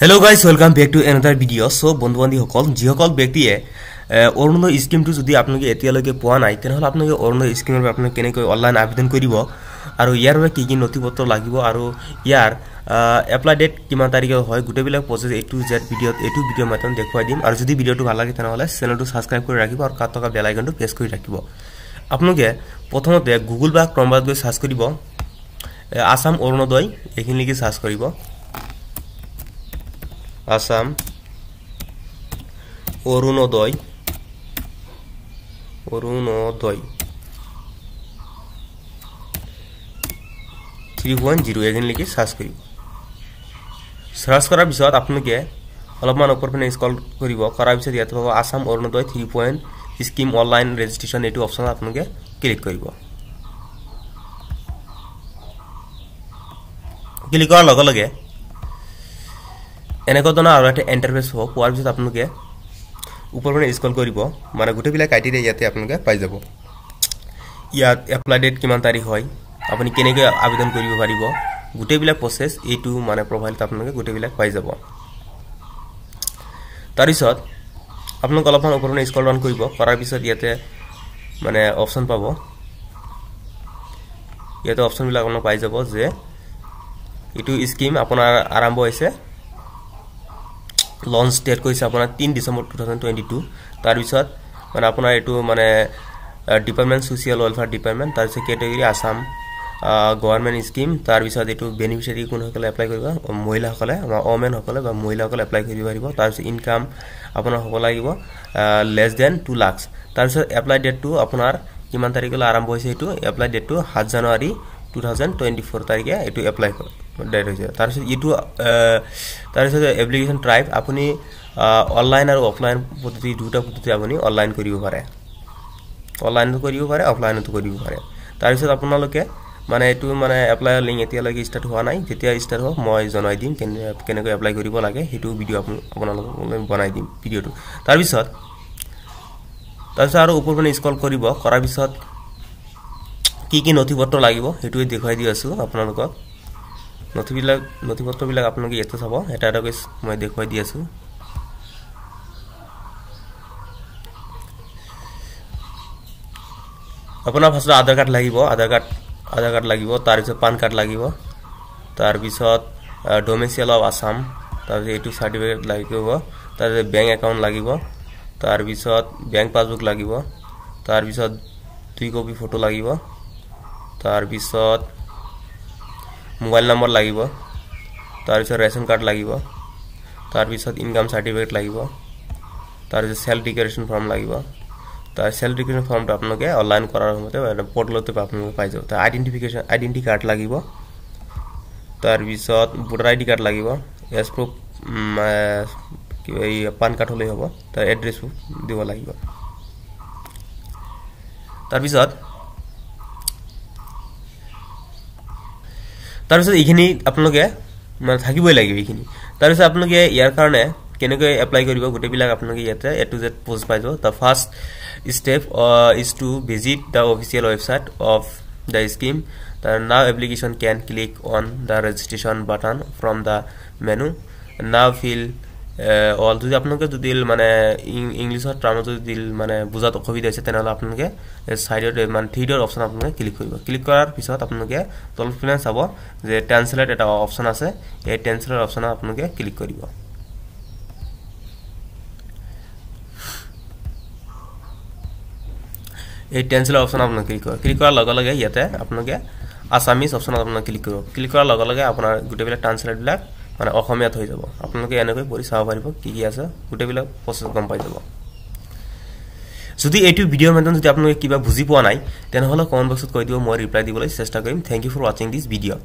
Hello guys, welcome back to another video. So বন্ধু-বান্ধী সকল যিসকল ব্যক্তিয়ে অৰুণোদয় স্কিমটো যদি আপোনালোকে এতিয়ালৈকে পোৱা নাই তেনেহলে আপোনালোকে অৰুণোদয় স্কিমৰ বাবে আপোনালোকে কেনেকৈ অনলাইন আবেদন কৰিব আৰু ইয়াৰ বাবে কি কি নথিপত্ৰ লাগিব আৰু ইয়াৰ এপ্লাই ডেট কিমান তাৰিখে হয় গোটেইবিলাক প্ৰসেস A to Z ভিডিঅত এটো ভিডিঅ মাধ্যম দেখুৱাই দিম আৰু যদি ভিডিঅটো ভাল লাগে তেনেহলে চেনেলটো সাবস্ক্ৰাইব কৰি ৰাখিব আৰু কাট থকা বেল আইকনটো প্ৰেছ কৰি ৰাখিব আপোনালোকে প্ৰথমতে গুগল বা ক্ৰমবাৰত গৈ সাৰ্চ কৰিব আসাম অৰুণোদয় এখিনি লিখি সাৰ্চ কৰিব আসাম অৰুণোদয় 3.0 এখানে লিখি সার্চ করি সার্চ করার পিছত আপনাকে অলপমান উপর পিনে স্ক্রল করিব করার পিছত ইয়াতে পাব আসাম অৰুণোদয় 3 স্কিম অনলাইন ৰেজিস্ট্ৰেশন এটো অপশন আপনাকে ক্লিক কৰিব ক্লিক কৰাৰ লগে লগে এনেকৈ ধৰণৰ আৰু এটা ইন্টাৰফেস হ'ব পোৱাৰ পিছত আপোনালোকে ওপৰ পিনে স্ক্ৰল কৰিব মানে গোটেইবিলাক ক্ৰাইটেৰিয়া ইয়াতে আপোনালোকে পাই যাব ইয়াত এপ্লাই ডেট কিমান তাৰিখ হয় আপুনি কেনেকৈ আবেদন কৰিব পাৰিব গোটেইবিলাক প্ৰসেস এইটো মানে প্ৰফাইলত আপোনালোকে গোটেইবিলাক পাই যাব তাৰ পিছত আপোনালোক অলপমান ওপৰ পিনে স্ক্ৰল ডাউন কৰিব কৰাৰ পিছত ইয়াতে মানে অপচন পাব ইয়াতে অপচনবিলাক আপোনালোক পাই যাব যে এইটো স্কিম আপোনাৰ আৰম্ভ হৈছে লঞ্চ ডেট কৈছে আপোনাৰ 3 ডিসেম্বৰ 2022 তাৰ পিছত মানে আপোনাৰ এটো মানে ডিপাৰ্টমেন্ট সোশিয়াল ওয়েলফেয়াৰ ডিপাৰ্টমেন্ট তাৰ পিছত ক্যাটেগৰি আসাম গভৰ্ণমেন্ট স্কিম তাৰ পিছত এটো বেনিফিচিয়াৰি কোন সকলে এপ্লাই কৰিব মহিলা সকলে বা ওমেন সকলে বা মহিলা সকলে এপ্লাই কৰিব পাৰিব তাৰ পিছত ইনকাম আপোনাৰ হ'ব লাগিব লেস দেন 2 লাখ তাৰ পিছত এপ্লাই ডেটটো আপোনাৰ কিমান তাৰিখলৈ আৰম্ভ হৈছে এটো এপ্লাই ডেটটো 7 জানুৱাৰী 2024 তাৰিখে এটো এপ্লাই কৰে ডেট হৈছে তাৰ পিছত এটো তাৰ পিছত এপ্লিকেশন টাইপ আপুনি অনলাইন আৰু অফলাইন পদ্ধতি দুটা পদ্ধতি আপুনি অনলাইন কৰিব পাৰে অনলাইনটো কৰিব পাৰে অফলাইনটো কৰিব পাৰে তাৰ পিছত আপোনালোকে মানে এটো মানে এপ্লাইৰ লিংক এতিয়া লাগি ষ্টাৰ্ট হোৱা নাই যেতিয়া ষ্টাৰ্ট হ'ব মই জনাই দিম কেনেকৈ এপ্লাই কৰিব লাগে হেতু ভিডিও আপোনালোকক বনাই দিম ভিডিওটো তাৰ পিছত আৰু ওপৰ পিনে স্ক্ৰল কৰিব কৰাৰ পিছত কি কি নথিপত্ৰ লাগিব হেতু দেখুৱাই দি আছো আপোনালোকক নথিপত্ৰবিলাক আপোনালোকে ইয়াতে চাব এটা এটা কেছ মই দেখুৱাই দি আছো আপোনাৰ ফাৰ্স্ট আধাৰ কাৰ্ড লাগিব তাৰ পিছত পান কাৰ্ড লাগিব তাৰ পিছত ডোমেচিয়েল অফ আসাম তাৰ পিছত এটো সাৰ্টিফিকেট লাগিব তাৰ পিছত বেংক একাউন্ট লাগিব তাৰ পিছত বেংক পাসবুক লাগিব তাৰ পিছত 2 কপি ফটো লাগিব তাৰ পিছত মোবাইল নম্বৰ লাগিব তাৰ পিছত ৰেশন কাৰ্ড লাগিব তাৰ পিছত ইনকাম সাৰ্টিফিকেট লাগিব তাৰ পিছত সেলফ ডিক্লাৰেশন ফৰ্ম লাগিব তাৰ সেলফ ডিক্লাৰেশন ফৰ্মটো আপোনালোকে অনলাইন কৰাৰ সময়তে পোৰ্টেলতে আপোনালোকে পাই যাব তাৰ আইডেন্টি কাৰ্ড লাগিব তাৰ পিছত ভোটাৰ আইডি কাৰ্ড লাগিব এছ প্ৰুফ এই পান কাৰ্ড হলে হ'ব তাৰ এড্ৰেছ দিব লাগিব তাৰ পিছত এইখিনি আপোনালোকে মানে থাকিবই লাগিব এইখিনি তাৰ পিছত আপোনালোকে ইয়াৰ কাৰণে কেনেকৈ এপ্লাই কৰিব গোটেইবিলাক আপোনালোকে ইয়াতে A to Z পোষ্ট পাই যাব the first step is to visit the official website of the scheme the now application can click on the registration button from the menu now fill all যদি আপোনালোকে যদি মানে ইংলিশত translate যদি মানে বুজাত অসুবিধা আছে তেনেহলে আপোনালোকে সাইডত মানে থ্ৰীডৰ অপচন আপোনালোকে ক্লিক কৰিব ক্লিক কৰাৰ পিছত আপোনালোকে তলত পিনে চাব যে ট্ৰান্সলেট এটা অপচন আছে এই ট্ৰান্সলেট অপচন আপোনালোকে ক্লিক কৰিব এই ট্ৰান্সলেট অপচন আপোনালোকে ক্লিক কৰাৰ লগে লগে ইয়াতে আপোনালোকে আসামিজ অপচন আপোনালোকে ক্লিক কৰাৰ লগে লগে আপোনাৰ গোটেইবিলাক ট্ৰান্সলেট বিলাক মানে অসমীয়াত হৈ যাব আপোনালোকে এনেকৈ পঢ়ি চাব পাৰিব কি কি আছে গোটেইবিলাক প্ৰসেস গম পাই যাব যদি এইটো ভিডিওৰ মাধ্যমত যদি আপোনালোকে কিবা বুজি পোৱা নাই তেনেহলে কমেন্ট বক্সত কৈ দিব মই ৰিপ্লাই দিবলৈ চেষ্টা কৰিম thank you for watching this video